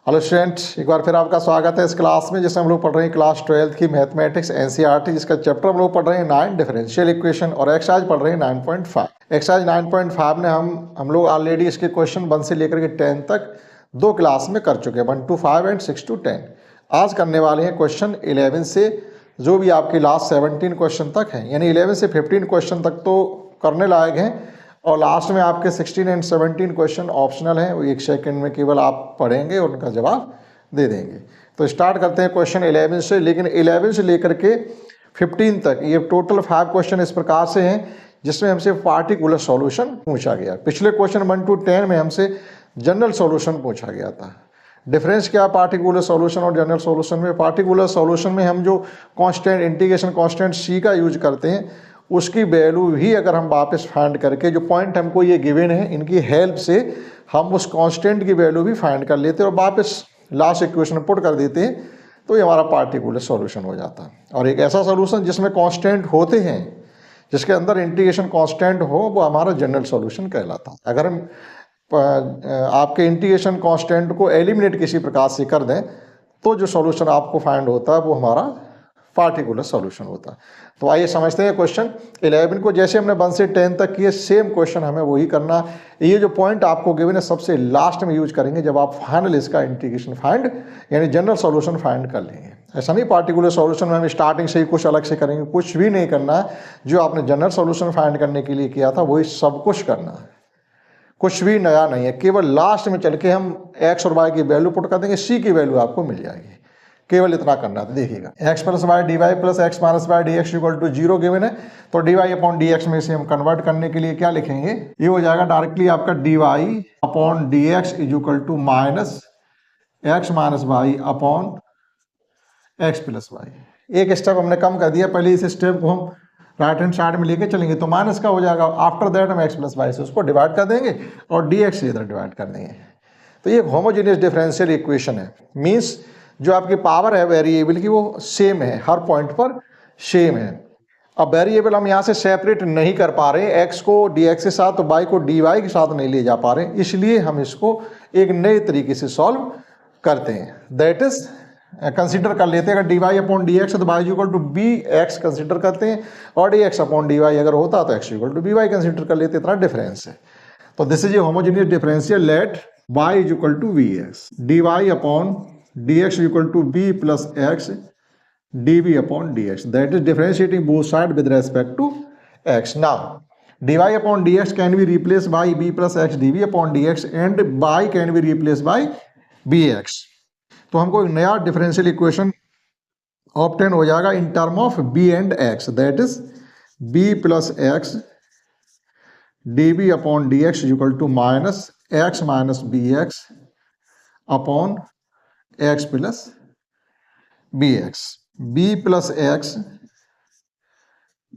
Hello students, एक बार फिर आपका स्वागत है इस क्लास में जिसमें हम लोग पढ़ रहे हैं क्लास 12 की मैथमेटिक्स एनसीईआरटी, जिसका चैप्टर हम लोग पढ़ रहे हैं 9 डिफरेंशियल इक्वेशन और एक्सरसाइज पढ़ रहे हैं 9.5। एक्सरसाइज 9.5 में हम लोग ऑलरेडी इसके क्वेश्चन 1 से लेकर के 10 तक दो क्लास में कर चुके हैं, 1 to 5 एंड 6 to 10। आज करने वाले हैं क्वेश्चन 11 से जो भी आपके लास्ट 17 क्वेश्चन तक हैं, यानी 11 से 15 क्वेश्चन तक तो करने लायक हैं और लास्ट में आपके 16 एंड 17 क्वेश्चन ऑप्शनल हैं, वो 1 सेकंड में केवल आप पढ़ेंगे और उनका जवाब दे देंगे। तो स्टार्ट करते हैं क्वेश्चन 11 से, लेकिन 11 से लेकर के 15 तक ये टोटल 5 क्वेश्चन इस प्रकार से हैं जिसमें हमसे पार्टिकुलर सॉल्यूशन पूछा गया। पिछले क्वेश्चन 1 to 10 में हमसे जनरल सॉल्यूशन पूछा गया था। डिफरेंस क्या पार्टिकुलर सॉल्यूशन और जनरल सॉल्यूशन में? पार्टिकुलर सॉल्यूशन में हम जो कांस्टेंट इंटीग्रेशन कांस्टेंट सी का यूज करते हैं उसकी वैल्यू भी अगर हम वापस फाइंड करके जो पॉइंट हमको ये गिवन है इनकी हेल्प से हम उस कांस्टेंट की वैल्यू भी फाइंड कर लेते हैं और वापस लास्ट इक्वेशन में पुट कर देते हैं, तो ये हमारा पार्टिकुलर सॉल्यूशन हो जाता है। और एक ऐसा सॉल्यूशन जिसमें कांस्टेंट होते हैं, जिसके अंदर इंटीग्रेशन कांस्टेंट हो, वो हमारा जनरल सॉल्यूशन कहलाता है। अगर हम आपके इंटीग्रेशन कांस्टेंट को एलिमिनेट किसी प्रकार से कर दें तो जो सॉल्यूशन आपको फाइंड होता है वो हमारा पार्टिकुलर सॉल्यूशन होता है। तो आइए समझते हैं क्वेश्चन 11 को। जैसे हमने 1 से 10 तक किए, सेम क्वेश्चन हमें वही करना। ये जो पॉइंट आपको गिवन है सबसे लास्ट में यूज करेंगे जब आप फाइनल इसका इंटीग्रेशन फाइंड यानी जनरल सॉल्यूशन फाइंड कर लेंगे। ऐसा नहीं पार्टिकुलर सॉल्यूशन में हम स्टार्टिंग से ही कुछ अलग से करेंगे, कुछ भी नहीं करना है। जो आपने जनरल सॉल्यूशन फाइंड करने के लिए किया था वही सब कुछ करना है, कुछ भी नया नहीं है। केवल लास्ट में चल के हम एक्स और वाई की वैल्यू पुट कर देंगे, सी की वैल्यू आपको मिल जाएगी। केवल इतना करना है। देखिएगा x plus y d y plus x minus y d x equal to 0 given है, तो D Y upon D x में से हम कन्वर्ट करने के लिए क्या लिखेंगे? ये हो जाएगा डायरेक्टली आपका d Y upon D x is equal to minus x minus y upon x plus y. एक स्टेप हमने कम कर दिया, पहले इस स्टेप को हम राइट हैंड साइड में लेके चलेंगे तो माइनस का हो जाएगा। आफ्टर दैट हम एक्स प्लस वाई से उसको डिवाइड कर देंगे और डी एक्स इधर डिवाइड कर देंगे। तो ये होमोजेनियस डिफरेंशियल इक्वेशन है। मीन्स जो आपकी पावर है वेरिएबल की वो सेम है, हर पॉइंट पर सेम है। अब वेरिएबल हम यहाँ से सेपरेट नहीं कर पा रहे, एक्स को डी एक्स के साथ तो वाई को डी वाई के साथ नहीं ले जा पा रहे, इसलिए हम इसको एक नए तरीके से सॉल्व करते हैं। दैट इज कंसिडर कर लेते हैं, अगर D Y upon D X तो Y equal to B X consider करते हैं, और D X upon D Y अगर होता तो X equal to B Y consider कर लेते। इतना डिफरेंस है। तो this is a homogeneous differential let Y is equal to V X, D Y upon D x equal to B plus x D B upon D X, that is differentiating both side with respect to x. Now d Y upon D x can be replace by b plus x D B upon D x and by can be replace by b x. तो हमको एक नया differential equation obtain हो जाएगा in term of b and x, that is b plus x D B upon D x equal to minus x minus b x upon x plus b x. B plus x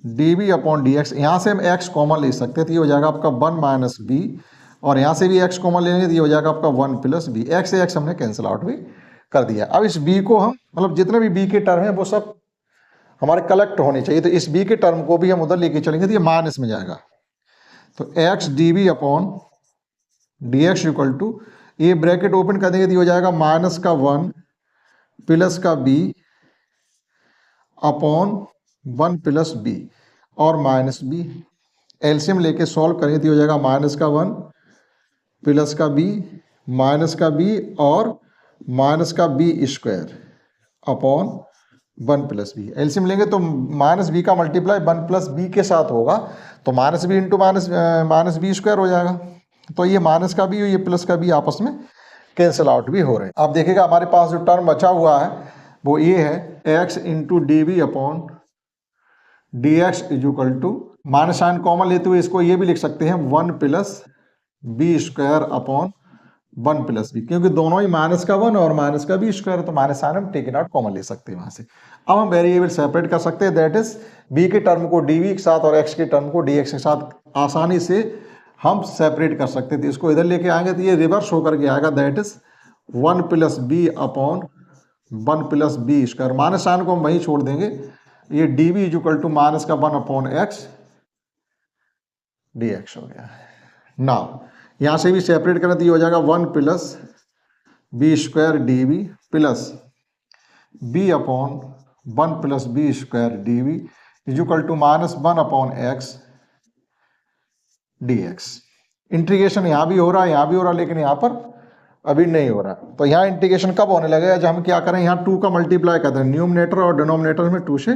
D B upon D x, यहाँ से हम x common ले सकते हैं तो ये हो जाएगा आपका 1 माइनस बी, और यहाँ से भी एक्स कॉमन लेंगे तो ये हो जाएगा आपका 1 प्लस बी। एक्स से एक्स हमने कैंसिल आउट भी कर दिया। अब इस b को हम मतलब जितने भी b के टर्म हैं वो सब हमारे कलेक्ट होने चाहिए, तो इस b के टर्म को भी हम उधर लेके चलेंगे तो ये माइनस में जाएगा। तो x d B upon D x equal to, ये ब्रैकेट ओपन कर देंगे तो ये हो जाएगा माइनस का 1 प्लस का b अपॉन 1 प्लस b और माइनस b। एलसीएम लेके सॉल्व करेंगे तो ये हो जाएगा माइनस का 1 प्लस का b माइनस का b और माइनस का b square upon 1 plus b. LCM लेंगे तो माइनस बी का मल्टीप्लाई 1 प्लस बी के साथ होगा, तो minus b into minus b square हो जाएगा। तो ये माइनस का बी और ये प्लस का बी आपस में कैंसिल आउट भी हो रहे हैं। अब देखिएगा हमारे पास जो टर्म बचा हुआ है वो ये है x into d B upon D x is equal to, minus sign common लेते हुए इसको ये भी लिख सकते हैं 1 plus B square upon 1 plus b, क्योंकि दोनों ही माइनस का 1 और माइनस का बी स्क्वायर, तो माइनस साइन हम टेकन आउट कॉमन ले सकते हैं वहां से। अब हम वेरिएबल सेपरेट कर सकते हैं, दैट इज बी के टर्म को डी बी के साथ और एक्स के टर्म को डी एक्स के साथ आसानी से हम सेपरेट कर सकते थे। इसको इधर लेके आएंगे तो ये रिवर्स होकर के आएगा, that is 1 plus b upon 1 plus B square. Minus sign को हम वहीं छोड़ देंगे, ये d b is equal to minus का 1 अपॉन एक्स डी एक्स हो गया। नाउ यहाँ से भी सेपरेट करें तो ये हो जाएगा 1 plus B square d v plus b upon 1 plus B square d v is equal to minus 1 upon x d x. Integration यहाँ भी हो रहा है, यहाँ भी हो रहा है, लेकिन यहाँ पर अभी नहीं हो रहा। तो यहाँ इंटीग्रेशन कब होने लगेगा, जब हम क्या करें, यहाँ 2 का मल्टीप्लाई कर दें, न्यूमरेटर और डिनोमिनेटर में 2 से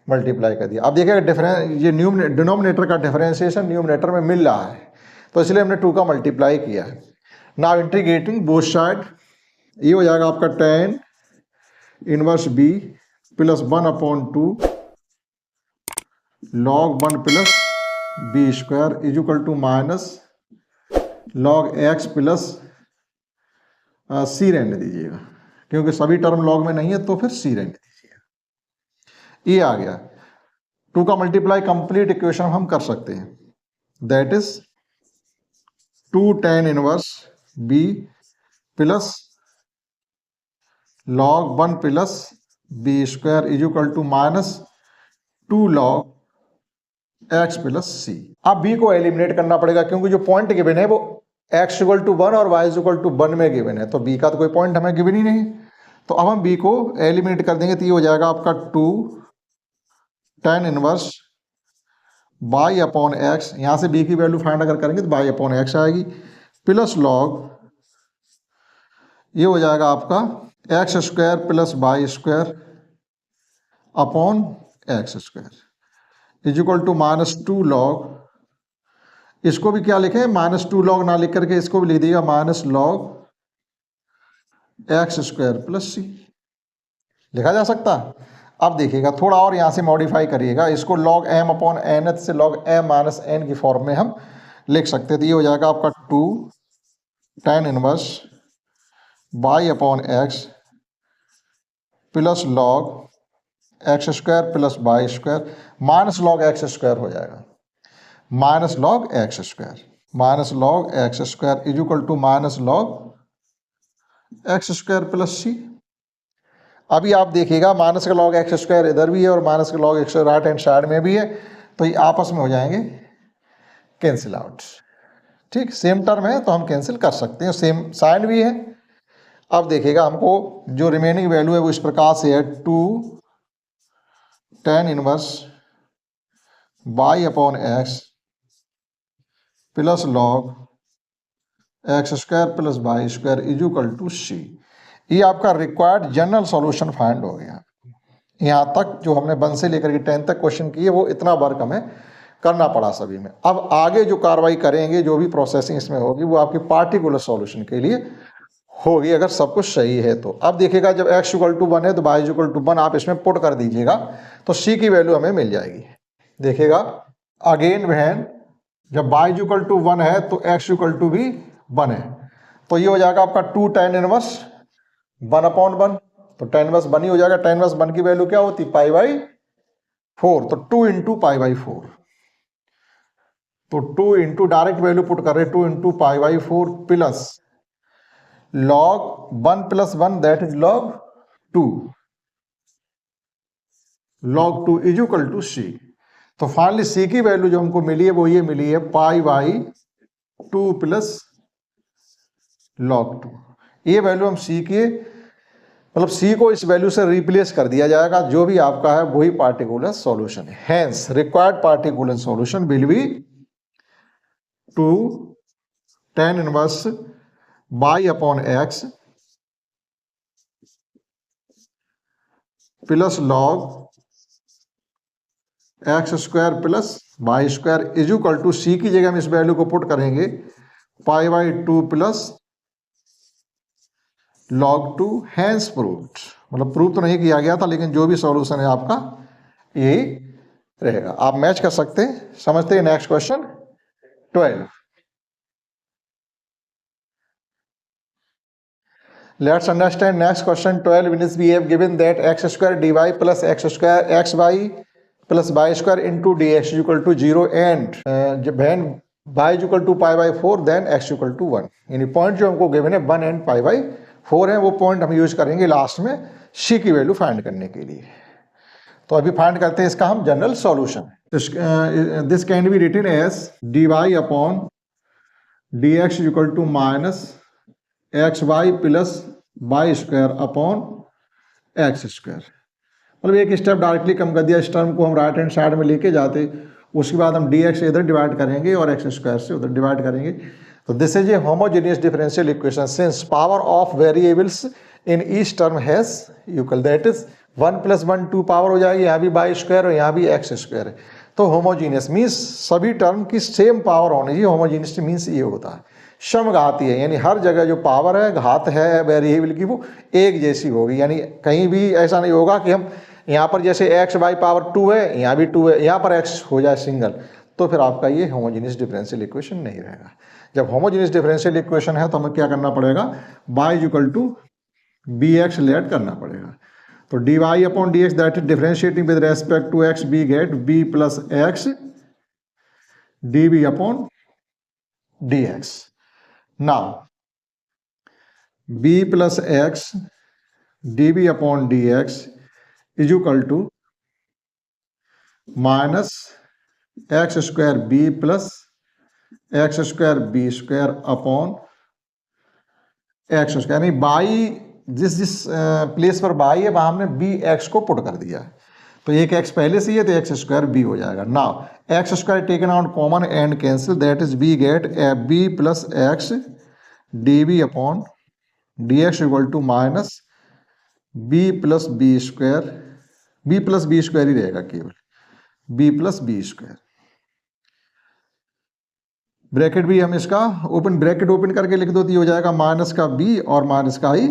मल्टीप्लाई कर दिया। अब देखिएगा डिफरेंस, ये डिनोमिनेटर का डिफरेंशिएशन न्यूमरेटर में मिल रहा है, तो इसलिए हमने 2 का मल्टीप्लाई किया है। नाउ इंटीग्रेटिंग बोथ साइड, ये हो जाएगा आपका tan inverse B plus 1 upon 2 log 1 plus B square is equal to minus log X plus C रहने दीजिएगा, क्योंकि सभी टर्म log में नहीं है तो फिर सी रहने दीजिएगा। ये आ गया। 2 का मल्टीप्लाई कंप्लीट इक्वेशन हम कर सकते हैं, that is 2 tan inverse B plus log 1 plus B square is equal to minus 2 log X plus C. अब बी को एलिमिनेट करना पड़ेगा, क्योंकि जो पॉइंट गिवन है वो x इक्वल टू 1 और y इक्वल टू 1 में गिवन है, तो b का तो कोई पॉइंट हमें गिवन ही नहीं। तो अब हम b को एलिमिनेट कर देंगे, तो ये हो जाएगा आपका 2 tan inverse y upon x, यहाँ से b की वैल्यू फाइंड अगर करेंगे तो y अपॉन एक्स आएगी, प्लस log ये हो जाएगा आपका x square plus Y square upon x square is equal to minus 2 log, इसको भी क्या लिखें, माइनस 2 log ना लिख करके इसको भी लिख दिएगा minus log X square plus C, लिखा जा सकता है। अब देखिएगा थोड़ा और यहाँ से मॉडिफाई करिएगा, इसको log m अपॉन एन से log m माइनस एन की फॉर्म में हम लिख सकते हैं। तो ये हो जाएगा आपका 2 tan inverse y upon x plus log X square plus Y square minus log X square हो जाएगा, minus log X square, minus log X square is equal to minus log X square plus C. अभी आप देखिएगा minus का log X square इधर भी है और माइनस का log x right hand side में भी है, तो ये आपस में हो जाएंगे कैंसिल आउट। ठीक, सेम टर्म है तो हम कैंसिल कर सकते हैं, सेम साइन भी है। अब देखिएगा हमको जो रिमेनिंग वैल्यू है वो इस प्रकार से है 2 tan inverse y upon x plus log X square plus Y square is equal to C. ये आपका रिक्वायर्ड जनरल सॉल्यूशन फाइंड हो गया। यहाँ तक जो हमने 1 से लेकर के 10 तक क्वेश्चन किए वो इतना वर्क हमें करना पड़ा सभी में। अब आगे जो कार्रवाई करेंगे, जो भी प्रोसेसिंग इसमें होगी, वो आपकी पार्टिकुलर सॉल्यूशन के लिए होगी, अगर सब कुछ सही है तो। अब देखिएगा जब x इक्वल टू 1 है तो y इक्वल टू 1 आप इसमें पुट कर दीजिएगा, तो c की वैल्यू हमें मिल जाएगी। देखिएगा अगेन वैन जब y इक्वल टू 1 है तो x इक्वल टू भी 1 है, तो ये हो जाएगा आपका 2 tan इनवर्स 1 अपॉन 1, तो tan इनवर्स 1 ही हो जाएगा। tan इनवर्स 1 की वैल्यू क्या होती है, पाई बाई 4, तो 2 इंटू पाई बाई 4, तो 2 इंटू डायरेक्ट वैल्यू पुट कर रहे 2 into pi by 4 plus log 1 plus 1 that is log 2, log 2 is equal to C. तो फाइनली सी की वैल्यू जो हमको मिली है वो ये मिली है पाई बाई 2 प्लस log 2। ये वैल्यू हम सी के मतलब सी को इस वैल्यू से रिप्लेस कर दिया जाएगा, जो भी आपका है वही पार्टिकुलर सॉल्यूशन है। Hence required particular solution will be 2 tan inverse y upon x plus log X square plus Y square is equal to C की जगह हम इस वैल्यू को पुट करेंगे pi by 2 plus log 2। Hence proved, मतलब prove तो नहीं किया गया था, लेकिन जो भी सॉल्यूशन है आपका यही रहेगा। आप मैच कर सकते हैं। समझते हैं next question 12। Let's understand next question 12, in which we have given that x square dy plus x square xy plus y square into dx is equal to 0 and when y is equal to pi by 4 then x equal to 1। यानी point जो हमको given है 1 and pi by 4 है, वो point हम use करेंगे last में c की वैल्यू फाइंड करने के लिए। तो अभी फाइंड करते हैं इसका हम general solution. This can be written as dy upon dx is equal to minus x y plus Y square upon x square. मतलब एक स्टेप डायरेक्टली कम कर दिया, इस टर्म को हम राइट हैंड साइड में लेके जाते, उसके बाद हम डी एक्स इधर डिवाइड करेंगे और एक्स स्क्वायर से उधर डिवाइड करेंगे। तो this is a homogeneous differential equation since power of variables in each term has equal, that is 1 + 1 2 power हो जाएगी, यहाँ भी वाई स्क्वायर और यहाँ भी एक्स स्क्वायर है। तो होमोजीनियस मीन्स सभी टर्म की सेम पावर होनी चाहिए। होमोजीनियस मीन्स ये होता है समघाती है, यानी हर जगह जो पावर है घात है वेरिएबल की वो एक जैसी होगी, यानी कहीं भी ऐसा नहीं होगा कि हम यहाँ पर जैसे एक्स बाई पावर 2 है, यहाँ भी 2 है, यहाँ पर एक्स हो जाए सिंगल, तो फिर आपका ये होमोजीनियस डिफरेंशियल इक्वेशन नहीं रहेगा। जब होमोजीनियस डिफरेंशियल इक्वेशन है तो हमें क्या करना पड़ेगा, y = bx लेट करना पड़ेगा। तो dy upon dx that is differentiating with respect to x, b get b plus x db upon dx। Now b plus x db upon dx is equal to minus x square B plus x square B square upon x square, यानी y जिस place पर y है वहां हमने B x को put कर दिया है, तो एक एक्स पहले से ही है तो एक्स स्क्वायर बी हो जाएगा। Now X square taken out common and cancel, that is B get B plus x D B upon D x equal to minus B plus B square, B plus B square ही रहेगा केवल, B plus B square. Bracket भी हम इसका open, bracket open करके लिख दो तो ये हो जाएगा माइनस का बी और माइनस का ही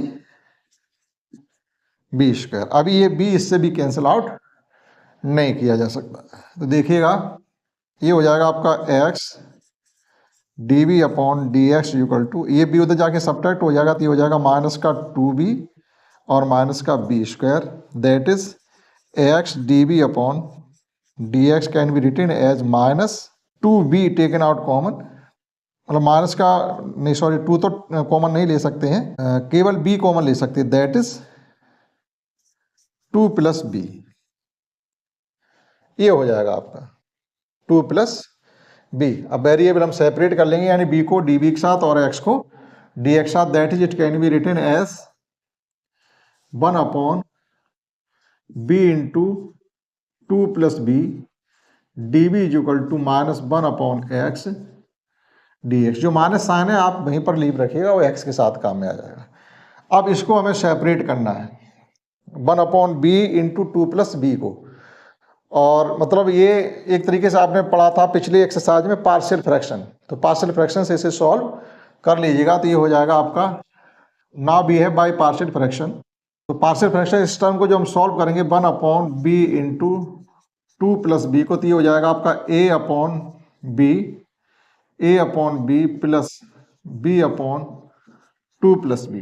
बी स्क्वायर। अभी ये बी इससे भी कैंसिल आउट नहीं किया जा सकता, तो देखिएगा ये हो जाएगा आपका x D B upon D x equal to, ये बी उधर जाके सब्ट्रैक्ट हो जाएगा तो ये हो जाएगा माइनस का 2b और माइनस का b square, that is x D B upon D x can be written as minus 2b taken out common, मतलब माइनस का नहीं, सॉरी 2 तो कॉमन नहीं ले सकते हैं, केवल b कॉमन ले सकते हैं, दैट इज 2 प्लस बी। ये हो जाएगा आपका 2 प्लस बी। अब वेरिएबल हम सेपरेट कर लेंगे, यानी b को db के साथ और x को dx के साथ, that is it can be written as 1 upon b into 2 plus b db is equal to minus 1 upon x dx। जो माइनस साइन है आप वहीं पर लीव रखिएगा, वो x के साथ काम में आ जाएगा। अब इसको हमें सेपरेट करना है 1 upon b into 2 plus b को, और मतलब ये एक तरीके से आपने पढ़ा था पिछले एक्सरसाइज में पार्शियल फ्रैक्शन, तो पार्शियल फ्रैक्शन से इसे सॉल्व कर लीजिएगा तो ये हो जाएगा आपका ना बी है बाई पार्शियल फ्रैक्शन। तो पार्शियल फ्रैक्शन इस टर्म को जो हम सॉल्व करेंगे 1 upon b into 2 plus b को, तो ये हो जाएगा आपका a upon b plus b upon 2 plus b.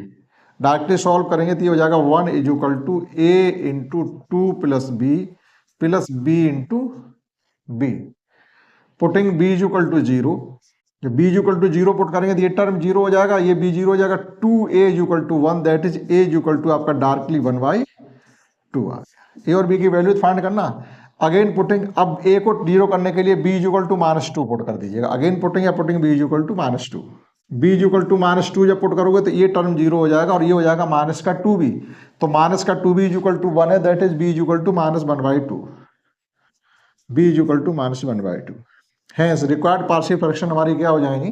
Directly solve करेंगे तो ये हो जाएगा 1 is equal to a into 2 plus b into b, putting b is equal to 0। जब b is equal to 0 put करेंगे तो ये टर्म 0 हो जाएगा, ये b 0 हो जाएगा, 2a is equal to 1, that is a is equal to आपका डायरेक्टली 1/2 आ गया। a और b की वैल्यू फाइंड करना, अगेन पुटिंग, अब a को 0 करने के लिए b is equal to -2 put कर दीजिएगा, again putting b is equal to -2, b is equal to -2 जब पुट करोगे तो ये टर्म 0 हो जाएगा और ये हो जाएगा माइनस का 2b, तो माइनस का 2b इज इक्वल टू 1 है, that is b is equal to -1/2, b is equal to -1/2। Hence required partial fraction हमारी क्या हो जाएंगी,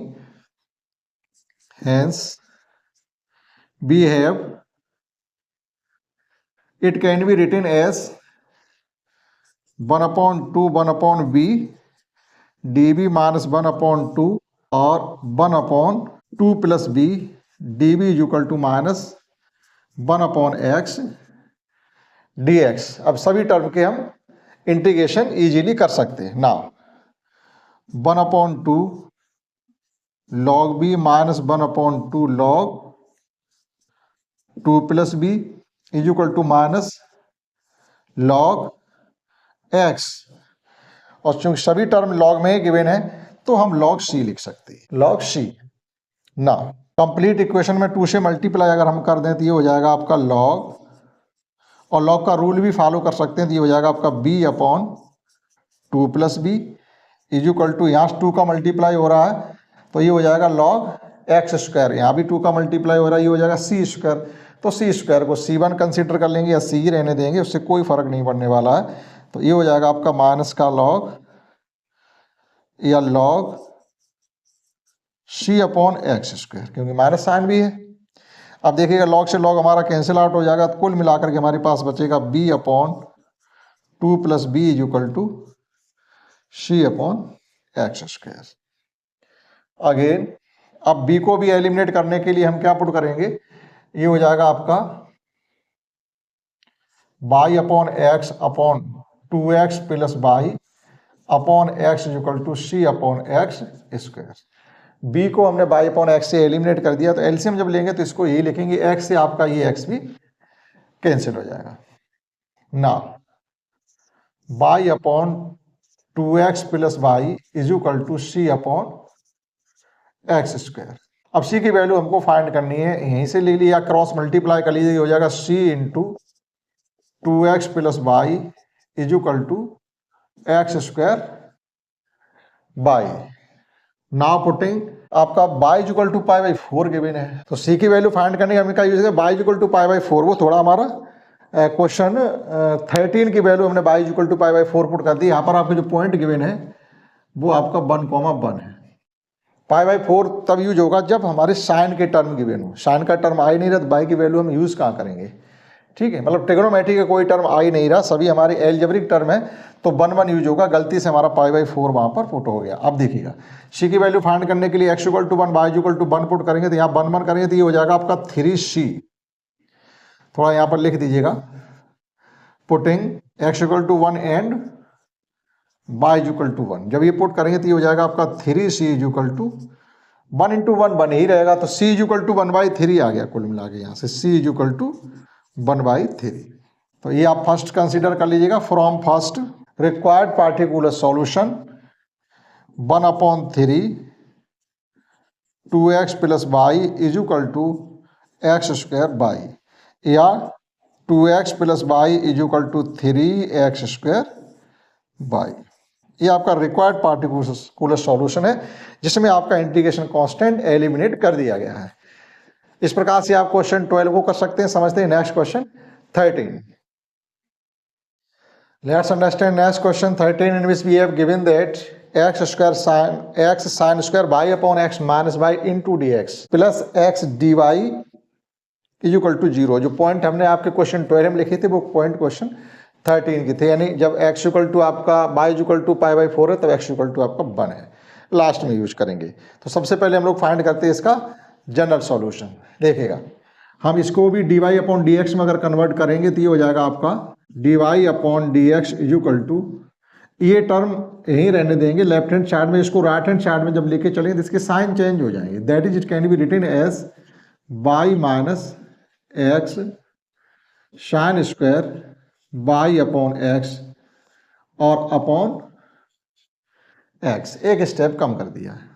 hence we have, it can be written as 1 upon 2 1 upon b db minus 1 upon 2 और 1 upon 2 plus b db is equal to minus 1 upon x dx। अब सभी term के हम integration easily कर सकते हैं। Now 1 upon 2 log b minus 1 upon 2 log 2 plus b is equal to minus log x, और चूंकि सभी टर्म लॉग में गिवन है तो हम log c लिख सकते हैं, log c। ना कंप्लीट इक्वेशन में 2 से मल्टीप्लाई अगर हम कर दें तो ये हो जाएगा आपका log, और log का रूल भी फॉलो कर सकते हैं तो ये हो जाएगा आपका b upon 2 plus b is equal to, यहाँ 2 का मल्टीप्लाई हो रहा है तो ये हो जाएगा log एक्स स्क्वायर, यहाँ भी 2 का मल्टीप्लाई हो रहा है, ये हो जाएगा सी स्क्वायर। तो सी स्क्वायर को C1 कंसिडर कर लेंगे या सी रहने देंगे, उससे कोई फर्क नहीं पड़ने वाला है। तो ये हो जाएगा आपका माइनस का लॉग या log C upon x square, क्योंकि माइनस साइन भी है। अब देखिएगा लॉग से लॉग हमारा कैंसिल आउट हो जाएगा, तो कुल मिलाकर के हमारे पास बचेगा b upon 2 plus b is equal to C upon x square. Again अब b को भी एलिमिनेट करने के लिए हम क्या पुट करेंगे, ये हो जाएगा आपका y upon x upon 2x plus y upon x is equal to C upon x square. b को हमने y अपॉन एक्स से एलिमिनेट कर दिया, तो एलसीएम जब लेंगे तो इसको यही लिखेंगे, x से आपका ये x भी कैंसिल हो जाएगा ना। y upon 2x plus y is equal to C upon x square. अब C की वैल्यू हमको फाइंड करनी है, यहीं से ले लिया, क्रॉस मल्टीप्लाई कर लीजिए, हो जाएगा C into 2x plus y is equal to x square y. Now putting आपका y is equal to pi by 4 given है, तो C की वैल्यू फाइंड करने का हमें क्या यूज है, y is equal to pi by 4। वो थोड़ा हमारा क्वेश्चन 13 की वैल्यू हमने y is equal to pi by 4 put कर दी। यहाँ पर आपके जो पॉइंट गिवन है वो आपका 1,1 है। पाई बाई 4 तब यूज होगा जब हमारे साइन के टर्म गिवन हो, साइन का टर्म आ ही नहीं रहा तो बाई की वैल्यू हम यूज कहाँ करेंगे, ठीक है। मतलब ट्रिग्नोमेट्री का कोई टर्म आ ही नहीं रहा, सभी हमारे एलजेब्रिक टर्म है, तो 1,1 यूज होगा। गलती से हमारा पाई बाई 4 वहां पर पुट हो गया। अब देखिएगा C की वैल्यू फाइंड करने के लिए x equal to 1 y equal to 1 put करेंगे, तो यहाँ 1,1 करेंगे तो ये हो जाएगा आपका 3C। थोड़ा यहाँ पर लिख दीजिएगा, putting x equal to 1 and y equal to 1। जब ये पुट करेंगे तो ये हो जाएगा आपका 3C इक्वल टू 1 इंटू 1 1 ही रहेगा, तो C इक्वल टू 1/3 आ गया कुल मिला के, यहाँ से C इक्वल टू 1/3। तो ये आप फर्स्ट कंसीडर कर लीजिएगा। From first required particular solution 1/3 2x plus y is equal to x square y, या 2x plus y is equal to 3x square y. ये आपका रिक्वायर्ड पार्टिकुलर सॉल्यूशन है, जिसमें आपका इंटीग्रेशन कांस्टेंट एलिमिनेट कर दिया गया है। इस प्रकार से आप क्वेश्चन 12 को कर सकते हैं। समझते हैं next question 13। Let's understand next question 13, in which we have given that x square sin square y upon x minus y into dx plus x dy is equal to 0। जो पॉइंट हमने आपके question 12 में लिखे थे वो point question 13 की थे, यानी जब x इक्वल टू आपका y equal to pi by 4 है तब x इक्वल टू आपका 1 है, लास्ट में यूज करेंगे। तो सबसे पहले हम लोग फाइंड करते हैं इसका जनरल सॉल्यूशन। देखिएगा हम इसको भी dy अपॉन dx में अगर कन्वर्ट करेंगे तो ये हो जाएगा आपका dy upon dx is equal to, ये टर्म यहीं रहने देंगे लेफ्ट हैंड साइड में, इसको राइट हैंड साइड में जब लेके चलेंगे तो इसके साइन चेंज हो जाएंगे। That is it can be written as y minus x sign square y upon x और अपॉन x, एक स्टेप कम कर दिया है।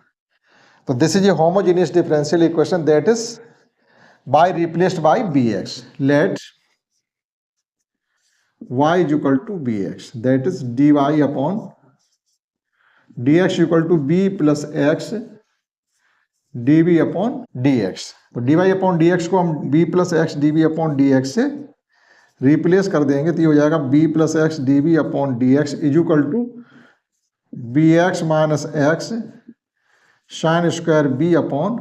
तो this is a homogeneous differential equation that is y replaced by bx। Let y is equal to bx, that is dy upon dx equal to b plus x dv upon dx। तो dy upon dx को हम b plus x dv upon dx से replace कर देंगे तो ये हो जाएगा b plus x dv upon dx is equal to bx minus x sign square b upon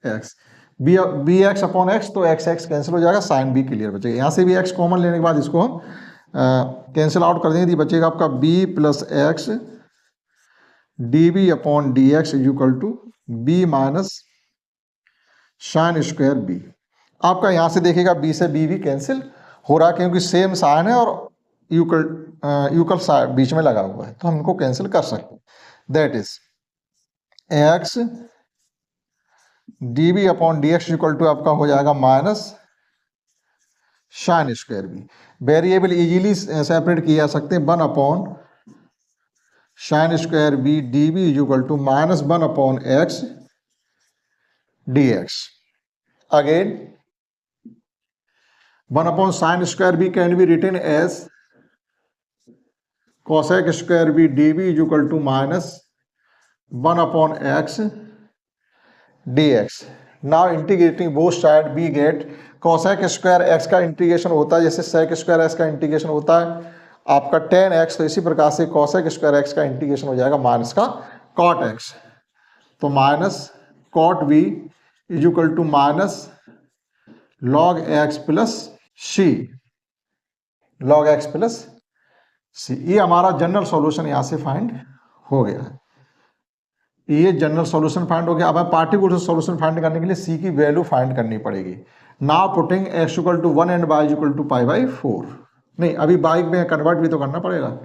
x। bx upon x, तो x कैंसिल हो जाएगा, साइन b क्लियर बचेगा। यहाँ से भी x कॉमन लेने के बाद इसको हम कैंसिल आउट कर देंगे, बचेगा आपका b plus x d upon D x is equal to b minus sign square b। आपका यहाँ से देखिएगा b से b भी कैंसिल हो रहा है, क्योंकि सेम साइन है और यूकल साइन बीच में लगा हुआ है, तो हम इनको कैंसिल कर सकते हैं। That is x D B upon D x equal to आपका हो जाएगा minus sign square b. Variable easily separate किए जा सकते हैं, 1 upon sign square b d b is equal to minus 1 upon x d x. Again 1 upon sign square b can be written as cosec square b d b is equal to minus 1 upon x dx. Now integrating both side we get cosec square x का integration होता है जैसे sec square x का integration होता है आपका tan x, तो इसी प्रकार से cosec स्क्वायर x का इंटीग्रेशन हो जाएगा माइनस का cot x. तो minus cot v is equal to minus log x plus c, log x plus c. ये हमारा जनरल सॉल्यूशन यहां से फाइंड हो गया है. ये जनरल सॉल्यूशन फाइंड हो गया. अब पार्टिकुलर सॉल्यूशन फाइंड करने के लिए c की वैल्यू फाइंड करनी पड़ेगी. Now putting x equal to 1 and y equal to pi by 4. नहीं, अभी बाइक में कन्वर्ट भी तो करना पड़ेगा.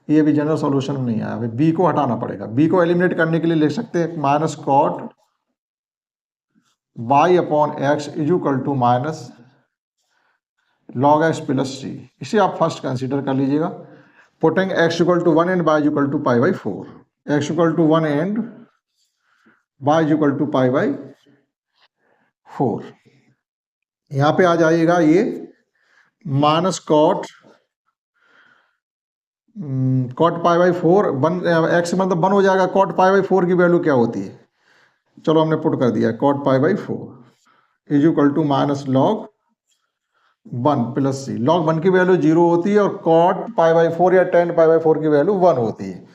ये भी जनरल सॉल्यूशन में नहीं आया. अभी b को हटाना पड़ेगा. b को एलिमिनेट करने के लिए लिख सकते हैं minus cot y upon x is equal to minus log x plus C. इसे आप फर्स्ट कंसीडर कर लीजिएगा. Putting x equal to 1 and y equal to pi by 4. x equal to 1 and y equal to pi by 4. यहाँ पे आ जाएगा ये minus cot pi by 4 X मतलब 1 हो जाएगा. कॉट पाई बाई 4 की वैल्यू क्या होती है, चलो हमने पुट कर दिया. Cot pi by 4 is equal to minus log 1 plus c. Log 1 की वैल्यू 0 होती है और कॉट पाई बाई 4 या टेन पाई बाई 4 की वैल्यू 1 होती है.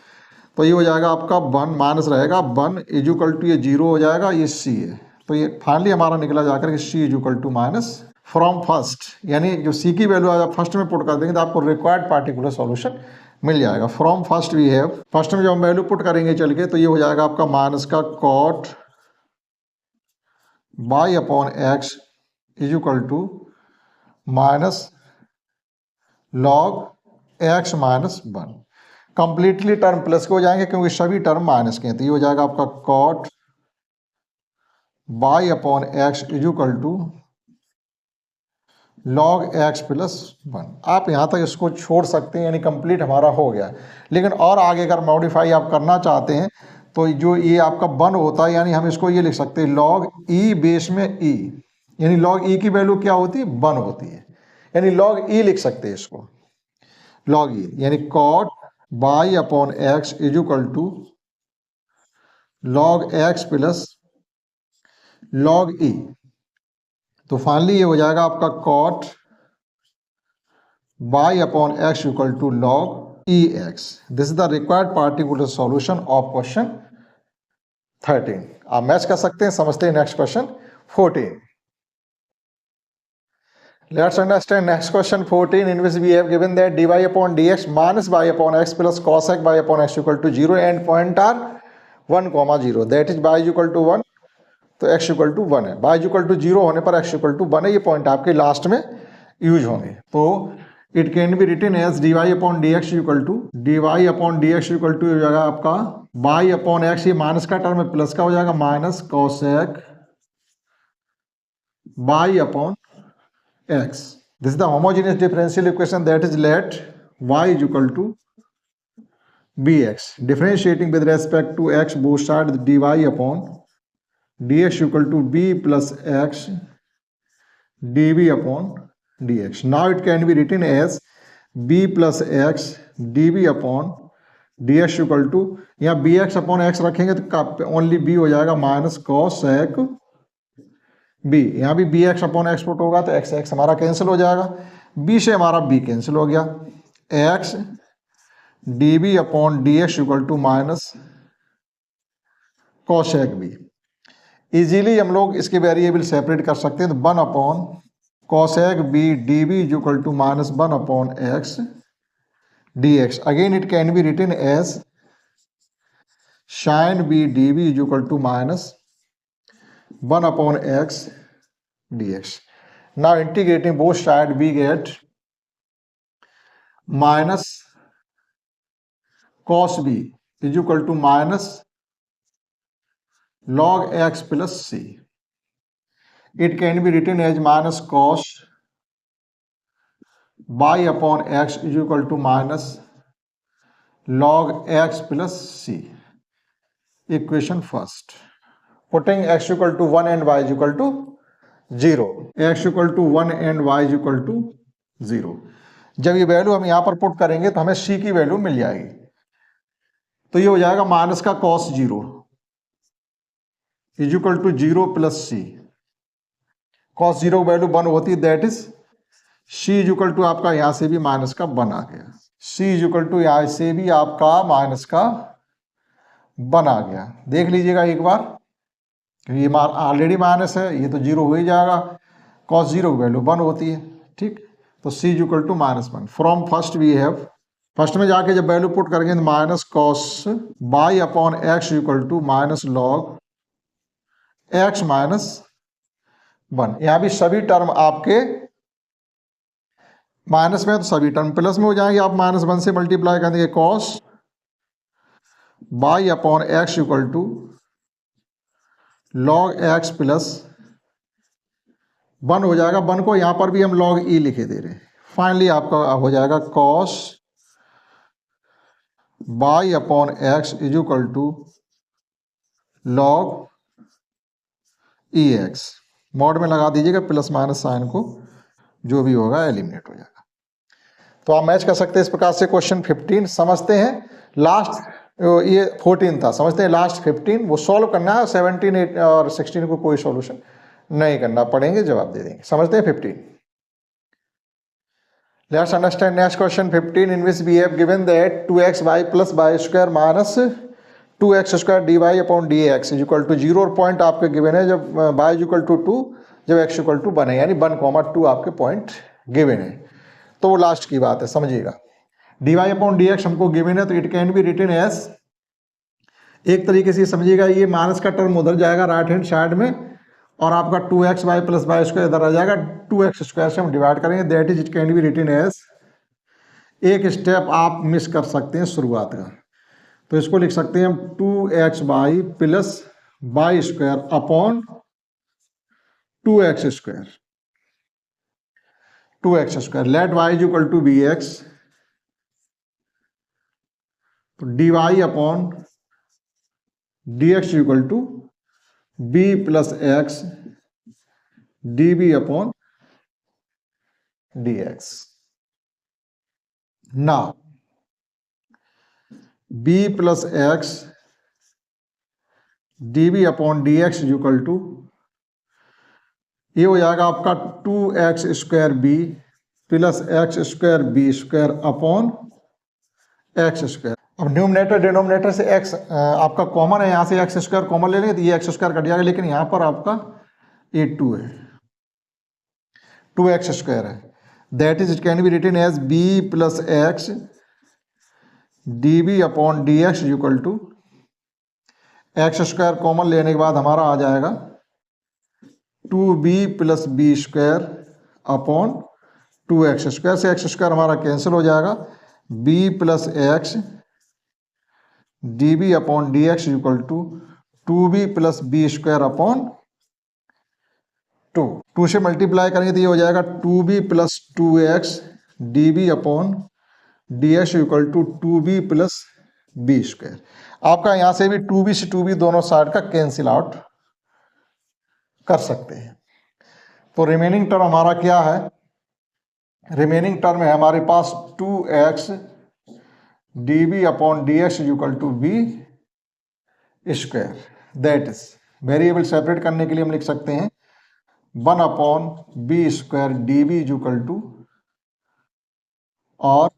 तो ये हो जाएगा आपका 1 माइनस रहेगा 1 इज इक्वल टू ये 0 हो जाएगा, ये सी है. तो ये फाइनली हमारा निकला जाकर के C is equal to minus from first, यानी जो सी की वैल्यू आप फर्स्ट में पुट कर देंगे तो आपको रिक्वायर्ड पार्टिकुलर सॉल्यूशन मिल जाएगा. From first we have, first में जो हम वैल्यू पुट करेंगे चल के, तो ये हो जाएगा आपका माइनस का cot by upon x is equal to minus log x minus 1. Completely term plus के हो जाएंगे क्योंकि सभी टर्म माइनस के हैं. तो ये हो जाएगा आपका cot by upon x is equal to log x plus 1. आप यहाँ तक इसको छोड़ सकते हैं, यानी कंप्लीट हमारा हो गया. लेकिन और आगे अगर मॉडिफाई आप करना चाहते हैं तो जो ये आपका 1 होता है, यानी हम इसको ये लिख सकते हैं लॉग ई बेस में ई, यानी लॉग ई की वैल्यू क्या होती है 1 होती है, यानी लॉग ई लिख सकते हैं इसको लॉग ई, यानी cot by upon x is equal to log x plus log E. तो फाइनली ये हो जाएगा आपका cot by upon x equal to log E X. This is the required particular solution of question 13. आप match कर सकते हैं. समझते हैं next question 14. Let's understand next question 14, in which we have given that dy upon dx minus y upon x plus cosec y upon x equal to 0 and point are 1, 0. That is y equal to 1, तो x equal to 1 है. y equal to 0 होने पर x equal to 1 है. ये point आपके last में use होंगे. तो it can be written as dy upon dx equal to हो जाएगा आपका y अपॉन x, ये माइनस का टर्म है प्लस का हो जाएगा minus cosec y upon x. This is the homogeneous differential equation, that is let y is equal to bx. Differentiating with respect to x both sides dy upon dx equal to b plus x db upon dx. Now it can be written as b plus x db upon dx equal to, यहाँ bx upon x रखेंगे तो only b हो जाएगा minus cosec b. यहाँ भी bx upon x put होगा तो x x हमारा कैंसिल हो जाएगा. b से हमारा b कैंसिल हो गया. x db upon dx equal to minus cosec b. Easily हम लोग इसके वेरिएबल सेपरेट कर सकते हैं. तो 1 upon cosec b db is equal to minus 1 upon x dx. Again it can be written as sin b db is equal to minus 1 upon x dx. Now integrating both sides we get minus cos b is equal to minus log x plus c. It can be written as minus cos y upon x is equal to minus log x plus c. Equation first. Putting x equal to 1 and y is equal to 0. x equal to 1 and y is equal to 0. जब ये value हम यहाँ पर put करेंगे तो हमें c की value मिल जाएगी. तो ये हो जाएगा माइनस का cos 0 is equal to 0 plus c, cos 0 value 1 होती है, that is c is equal to आपका यहां से भी माइनस का 1 आ गया, सी इज इक्वल टू यहां से भी आपका माइनस का 1 आ गया। देख लीजिएगा एक बार, ये ऑलरेडी माइनस है, ये तो 0 हो ही जाएगा, कॉस 0 की वैल्यू 1 होती है, ठीक। तो C is equal to -1 from first we have, first में जाके जब वैल्यू पुट करेंगे तो minus cos by upon x equal to minus log x minus 1। यहां भी सभी टर्म आपके माइनस में, तो सभी टर्म प्लस में हो जाएंगे, आप -1 से मल्टीप्लाई कर देंगे, cos by upon x equal to log x plus 1 हो जाएगा। 1 को यहां पर भी हम लॉग ई लिखे दे रहे हैं। फाइनली आपका हो जाएगा cos by upon x is equal to log E x, mod में लगा दीजिएगा, प्लस माइनस साइन को जो भी होगा एलिमिनेट हो जाएगा। तो आप मैच कर सकते हैं इस प्रकार से। क्वेश्चन 15 समझते हैं, लास्ट ये 14 था, समझते हैं लास्ट 15 वो सॉल्व करना है, 17 और 16 को कोई सॉल्यूशन नहीं करना, पढ़ेंगे जवाब दे देंगे। समझते हैं 15। Let's understand next question 15 in which we have given that 2xy plus Y square minus 2x square d Y upon D x is equal to 0 point आपके गिवन है, जब y इज इक्वल टू 2 जब x equal to 1 है, यानी 1,2 आपके point given है। तो वो लास्ट की बात है, समझिएगा। D Y upon D x हमको गिवन है, तो it can be written as, एक तरीके से समझिएगा, ये माइनस का टर्म उधर जाएगा राइट हैंड साइड में, और आपका 2xy प्लस वाई स्क्वायर इधर आ जाएगा, 2x स्क्वायर से हम डिवाइड करेंगे, that is it can be written as. एक स्टेप आप मिस कर सकते हैं शुरुआत का, तो इसको लिख सकते हैं हम 2xy plus Y square upon 2x square, 2x square let y is equal to B x, तो D Y upon D x equal to B plus x D B upon D X. ना B plus x D B upon D x equal to, ये हो जाएगा आपका 2x square B plus x square B square upon x square. अब numerator denominator से x आपका common है, यहाँ से एक्स स्क्वायर कॉमन ले लेंगे तो ये एक्स स्क्वायर कट जाएगा, लेकिन यहाँ पर आपका ये 2 है, 2x स्क्वायर है, that is it can be written as b plus x D B upon D x equal to, x square common लेने के बाद हमारा आ जाएगा 2b plus B square upon 2x square, से एक्स स्क्वायर हमारा cancel हो जाएगा, b plus x D B upon D x equal to 2b plus B square upon 2 से मल्टीप्लाई करेंगे तो ये हो जाएगा 2b plus 2x d B upon D x equal to 2b plus B square. आपका यहां से भी 2b से 2b दोनों साइड का कैंसिल आउट कर सकते हैं। तो रिमेनिंग टर्म हमारा क्या है, रिमेनिंग टर्म है हमारे पास 2x d B upon D x equal to b square, that is variable separate करने के लिए हम लिख सकते हैं 1 upon b square d b equal to, और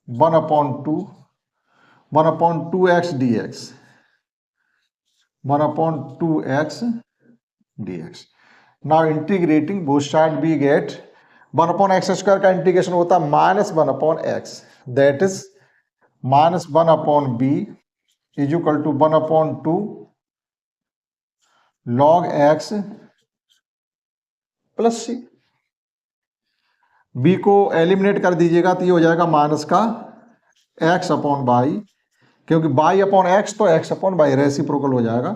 1 upon 2x d x, 1 upon 2x d x. Now integrating both side we get 1 upon x square का integration होता है -1 upon x, that is -1 upon b is equal to 1 upon 2 log x plus c. B को eliminate कर दीजिएगा तो ये हो जाएगा माइनस का एक्स अपॉन बाई, क्योंकि बाई अपॉन एक्स तो एक्स अपॉन बाई रेसिप्रोकल हो जाएगा,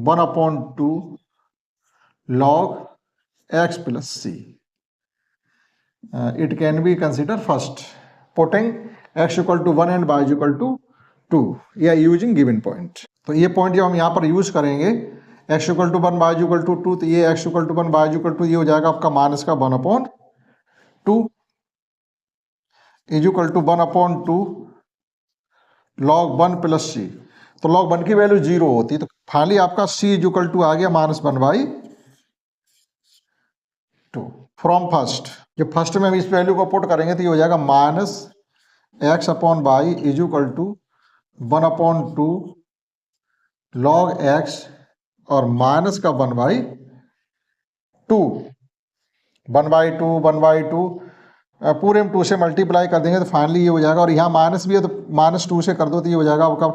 1 upon 2 log x plus c. It can be consider first putting x equal to 1 and by equal to 2 या यूजिंग गिवन पॉइंट। तो ये point जब हम यहाँ पर यूज करेंगे X equal to 1 by equal to 2, तो ये X equal to 1 by equal to ये हो जाएगा आपका माइनस का 1 upon 2 is equal to 1 upon 2 log 1 plus C. तो log 1 की वैल्यू 0 होती, तो फाइनली आपका c इक्वल टू आ गया -1/2 फ्रॉम फर्स्ट। जब फर्स्ट में हम इस वैल्यू को पुट करेंगे तो ये हो जाएगा -x/y is equal to 1/2 log x और माइनस का 1/2 1/2 पूरे में 2 से मल्टीप्लाई कर देंगे तो फाइनली ये हो जाएगा, और यहाँ माइनस भी है तो -2 से कर दो तो ये हो जाएगा आपका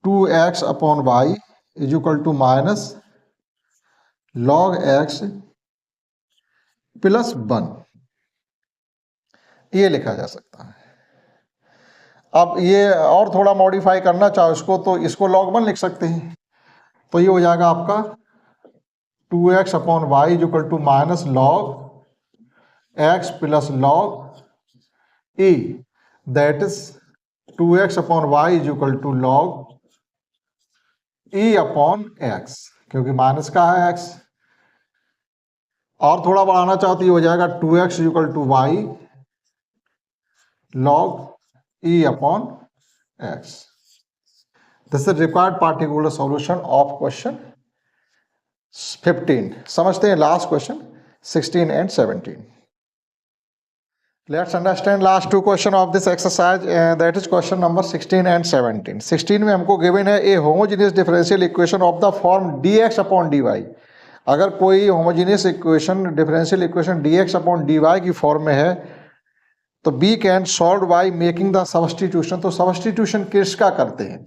2x/y is equal to minus log x plus 1, ये लिखा जा सकता है। अब ये और थोड़ा मॉडिफाई करना चाहो इसको तो इसको log 1 लिख सकते हैं, तो ये हो जाएगा आपका 2x/y is equal to minus log x plus log e, that is 2x/y is equal to log e/x, क्योंकि माइनस का है x। और थोड़ा बढ़ाना चाहो तो ये हो जाएगा 2x equal to y log e/x। This is required particular solution of question 15। समझते हैं last question 16 and 17। Let's understand last two question of this exercise, that is question number 16 and 17. 16 में हमको given है a homogeneous differential equation of the form dx/dy। अगर कोई homogeneous equation differential equation dx/dy की form में है तो b can solve by making the substitution। तो substitution किसका करते हैं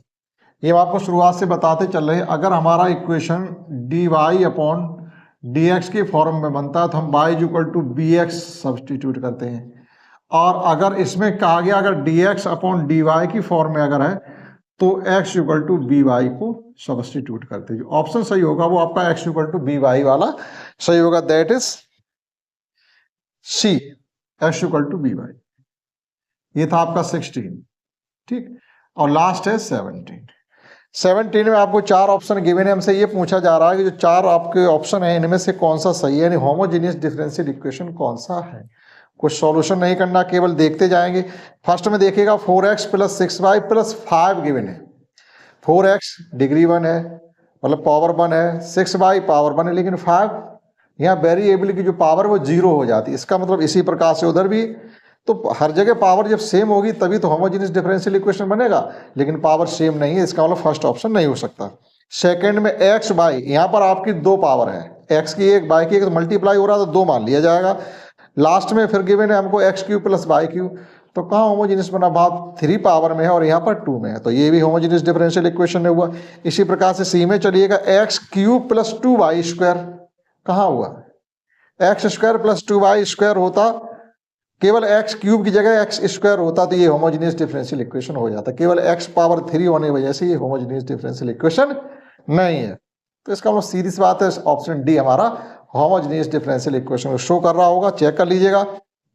ये हम आपको शुरुआत से बताते चल रहे हैं। अगर हमारा इक्वेशन dy/dx की फॉर्म में बनता है तो हम y equal to bx substitute करते हैं, और अगर इसमें कहा गया अगर dx/dy की फॉर्म में अगर है तो x इक्वल टू by को सब्सटीट्यूट करते हैं। जो ऑप्शन सही होगा वो आपका x इक्वल टू by वाला सही होगा, that is C, x equal to by। ये था आपका 16, ठीक। और लास्ट है 17 में आपको 4 ऑप्शन गिवन है। हमसे ये पूछा जा रहा है कि जो 4 आपके ऑप्शन है इनमें से कौन सा सही है, यानी होमोजेनियस डिफरेंशियल इक्वेशन कौन सा है। कुछ सॉल्यूशन नहीं करना, केवल देखते जाएंगे। फर्स्ट में देखिएगा 4x plus 6y plus 5 given है। 4x डिग्री 1 है, मतलब पावर 1 है, 6y पावर 1 है, लेकिन 5 यहाँ वेरिएबल की जो पावर वो 0 हो जाती है। इसका मतलब इसी प्रकार से उधर भी, तो हर जगह पावर जब सेम होगी तभी तो होमोजेनियस डिफरेंशियल इक्वेशन बनेगा, लेकिन पावर सेम नहीं है, इसका मतलब फर्स्ट ऑप्शन नहीं हो सकता। सेकंड में x y, यहाँ पर आपकी 2 पावर है, x की एक y की एक, तो मल्टीप्लाई हो रहा है तो 2 मान लिया जाएगा। लास्ट में फिर गिवन है हमको x³ प्लस y³, तो कहाँ होमोजेनियस बना, बात 3 पावर में है और यहाँ पर 2 में है, तो ये भी होमोजेनियस डिफरेंशियल इक्वेशन में हुआ। इसी प्रकार से सी में चलिएगा x³ प्लस 2y², कहाँ हुआ, x² प्लस 2y² होता, केवल x³ की जगह x² होता तो ये होमोजेनियस डिफरेंशियल इक्वेशन हो जाता। केवल x पावर 3 होने की वजह से ये होमोजेनियस डिफरेंशियल इक्वेशन नहीं है। तो इसका मतलब सीधी सी बात है, ऑप्शन डी हमारा होमोजेनियस डिफरेंशियल इक्वेशन को शो कर रहा होगा। चेक कर लीजिएगा,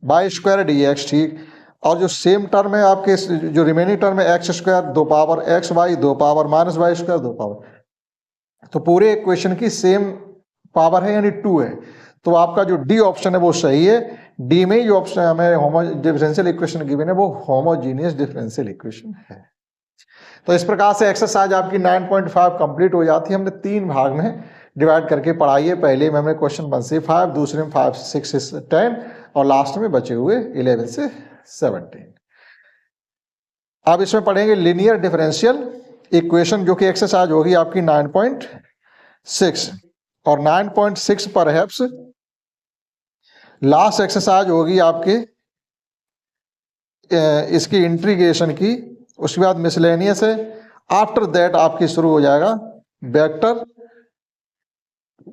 y² dx, ठीक। और जो सेम टर्म है आपके, जो रिमेनिंग टर्म है x² 2 power, xy 2 power, minus y² 2 power, तो पूरे इक्वेशन की सेम पावर है यानी 2 है। तो आपका जो डी ऑप्शन है वो सही है। डी में जो ऑप्शन हमें डिफरेंशियल इक्वेशन गिवन है वो होमोजेनियस डिफरेंशियल इक्वेशन है। तो इस प्रकार से एक्सरसाइज आपकी 9.5 कंप्लीट हो जाती है। हमने 3 भाग में डिवाइड करके पढ़ाई है। पहले में हमने क्वेश्चन 1 से 5, दूसरे में 5 से 6 से 10 और लास्ट में बचे हुए 11 से 17। अब इसमें पढ़ेंगे लीनियर डिफरेंशियल इक्वेशन, जो कि एक्सरसाइज होगी आपकी 9.6 और 9.6 परहैप्स लास्ट एक्सरसाइज होगी आपके इसकी इंटीग्रेशन की। उसके बाद मिसलेनियस है, आफ्टर दैट आपकी शुरू हो जाएगा वेक्टर।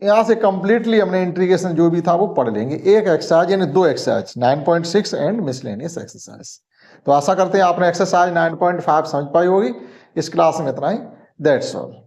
यहां से कंप्लीटली हमने इंटीग्रेशन जो भी था वो पढ़ लेंगे। एक एक्सरसाइज यानी 2 एक्सरसाइज, 9.6 एंड मिसलेनियस एक्सरसाइज। तो आशा करते हैं आपने एक्सरसाइज 9.5 समझ पाई होगी। इस क्लास में इतना ही, दैट्स ऑल।